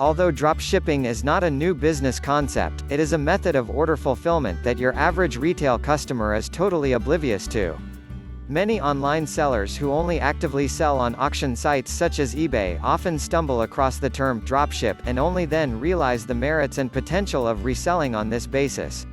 Although dropshipping is not a new business concept, it is a method of order fulfillment that your average retail customer is totally oblivious to. Many online sellers who only actively sell on auction sites such as eBay often stumble across the term dropship and only then realize the merits and potential of reselling on this basis.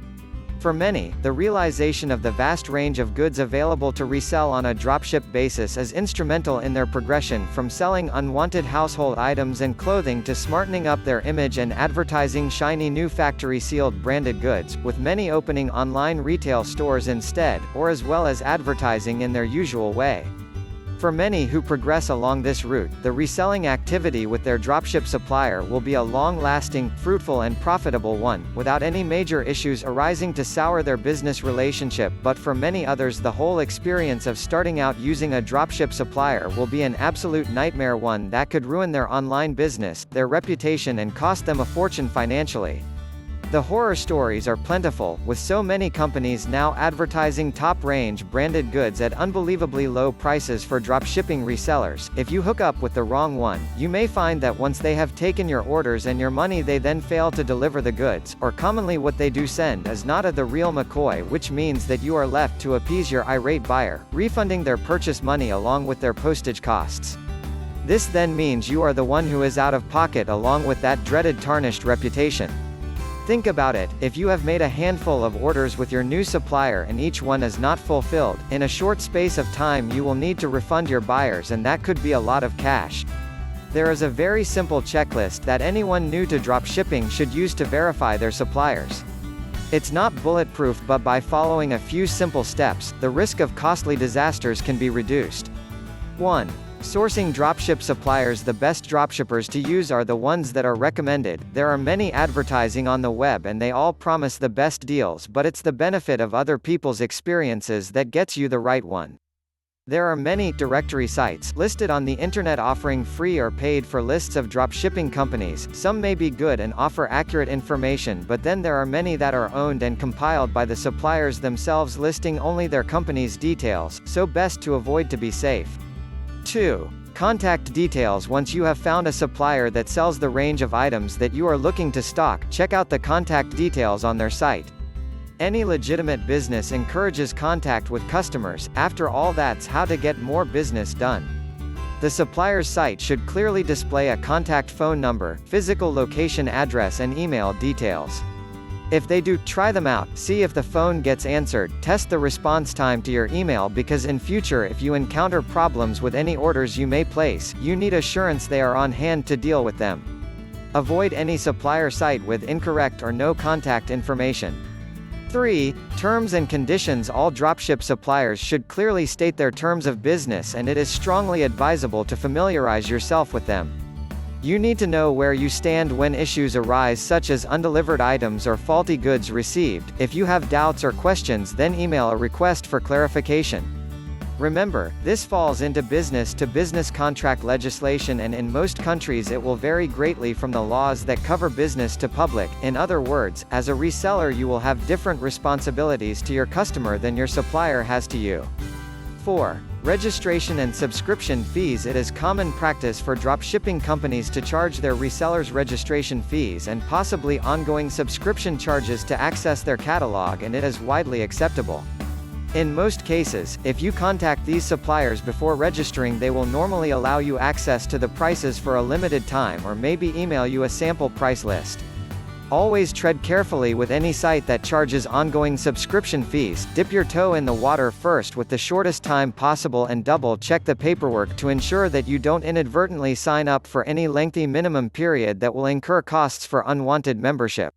For many, the realization of the vast range of goods available to resell on a dropship basis is instrumental in their progression from selling unwanted household items and clothing to smartening up their image and advertising shiny new factory-sealed branded goods, with many opening online retail stores instead, or as well as advertising in their usual way. For many who progress along this route, the reselling activity with their dropship supplier will be a long-lasting, fruitful and profitable one, without any major issues arising to sour their business relationship. But for many others, the whole experience of starting out using a dropship supplier will be an absolute nightmare, one that could ruin their online business, their reputation and cost them a fortune financially. The horror stories are plentiful, with so many companies now advertising top-range branded goods at unbelievably low prices for dropshipping resellers. If you hook up with the wrong one, you may find that once they have taken your orders and your money, they then fail to deliver the goods, or commonly what they do send is not the real McCoy, which means that you are left to appease your irate buyer, refunding their purchase money along with their postage costs. This then means you are the one who is out of pocket along with that dreaded tarnished reputation. Think about it, if you have made a handful of orders with your new supplier and each one is not fulfilled, in a short space of time you will need to refund your buyers, and that could be a lot of cash. There is a very simple checklist that anyone new to dropshipping should use to verify their suppliers. It's not bulletproof, but by following a few simple steps, the risk of costly disasters can be reduced. 1. Sourcing dropship suppliers. The best dropshippers to use are the ones that are recommended. There are many advertising on the web and they all promise the best deals, but it's the benefit of other people's experiences that gets you the right one. There are many directory sites listed on the internet offering free or paid for lists of dropshipping companies. Some may be good and offer accurate information, but then there are many that are owned and compiled by the suppliers themselves, listing only their company's details, so best to avoid to be safe. 2. Contact details. Once you have found a supplier that sells the range of items that you are looking to stock, check out the contact details on their site. Any legitimate business encourages contact with customers, after all that's how to get more business done. The supplier's site should clearly display a contact phone number, physical location, address and email details. If they do, try them out, see if the phone gets answered, test the response time to your email, because in future if you encounter problems with any orders you may place, you need assurance they are on hand to deal with them. Avoid any supplier site with incorrect or no contact information. 3. Terms and conditions. All dropship suppliers should clearly state their terms of business, and it is strongly advisable to familiarize yourself with them. You need to know where you stand when issues arise such as undelivered items or faulty goods received. If you have doubts or questions, then email a request for clarification. Remember, this falls into business-to-business contract legislation, and in most countries it will vary greatly from the laws that cover business to public. In other words, as a reseller you will have different responsibilities to your customer than your supplier has to you. 4. Registration and subscription fees. It is common practice for dropshipping companies to charge their resellers registration fees and possibly ongoing subscription charges to access their catalog, and it is widely acceptable. In most cases, if you contact these suppliers before registering, they will normally allow you access to the prices for a limited time or maybe email you a sample price list. Always tread carefully with any site that charges ongoing subscription fees. Dip your toe in the water first with the shortest time possible and double-check the paperwork to ensure that you don't inadvertently sign up for any lengthy minimum period that will incur costs for unwanted membership.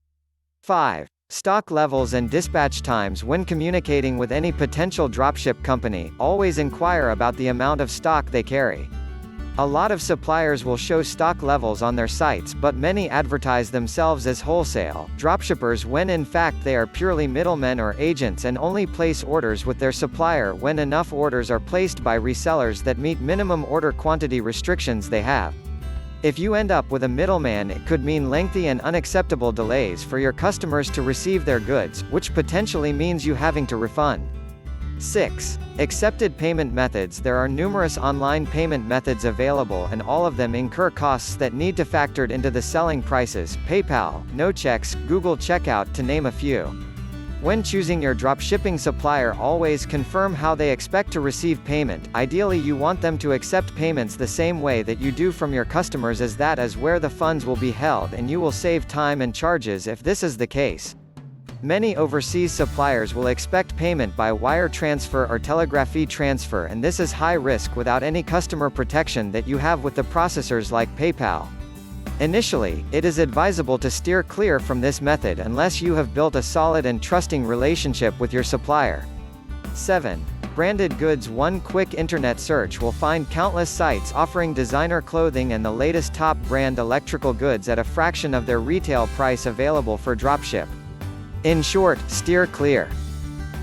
5. Stock levels and dispatch times. When communicating with any potential dropship company, always inquire about the amount of stock they carry. A lot of suppliers will show stock levels on their sites, but many advertise themselves as wholesale dropshippers when in fact they are purely middlemen or agents and only place orders with their supplier when enough orders are placed by resellers that meet minimum order quantity restrictions they have. If you end up with a middleman, it could mean lengthy and unacceptable delays for your customers to receive their goods, which potentially means you having to refund. 6. Accepted payment methods. There are numerous online payment methods available and all of them incur costs that need to factored into the selling prices: PayPal, NoChecks, Google Checkout to name a few. When choosing your dropshipping supplier, always confirm how they expect to receive payment. Ideally, you want them to accept payments the same way that you do from your customers, as that is where the funds will be held and you will save time and charges if this is the case. Many overseas suppliers will expect payment by wire transfer or telegraphy transfer, and this is high risk without any customer protection that you have with the processors like PayPal. Initially, it is advisable to steer clear from this method unless you have built a solid and trusting relationship with your supplier. 7. Branded goods. One quick internet search will find countless sites offering designer clothing and the latest top brand electrical goods at a fraction of their retail price available for dropship. In short, steer clear.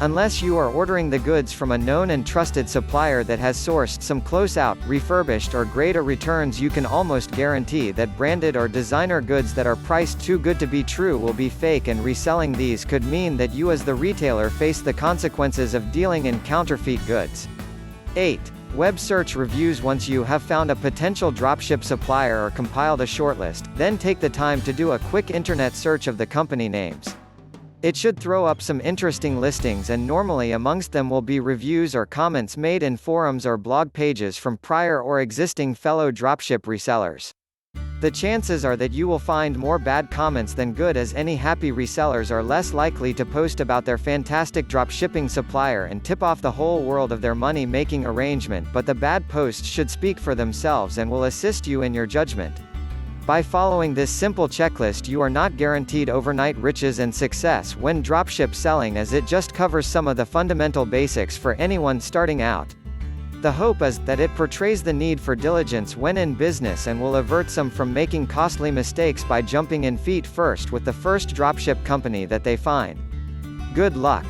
Unless you are ordering the goods from a known and trusted supplier that has sourced some close-out, refurbished or greater returns, you can almost guarantee that branded or designer goods that are priced too good to be true will be fake, and reselling these could mean that you as the retailer face the consequences of dealing in counterfeit goods. 8. Web search reviews. Once you have found a potential dropship supplier or compiled a shortlist, then take the time to do a quick internet search of the company names. It should throw up some interesting listings, and normally amongst them will be reviews or comments made in forums or blog pages from prior or existing fellow dropship resellers. The chances are that you will find more bad comments than good, as any happy resellers are less likely to post about their fantastic dropshipping supplier and tip off the whole world of their money-making arrangement, but the bad posts should speak for themselves and will assist you in your judgment. By following this simple checklist, you are not guaranteed overnight riches and success when dropship selling, as it just covers some of the fundamental basics for anyone starting out. The hope is that it portrays the need for diligence when in business and will avert some from making costly mistakes by jumping in feet first with the first dropship company that they find. Good luck.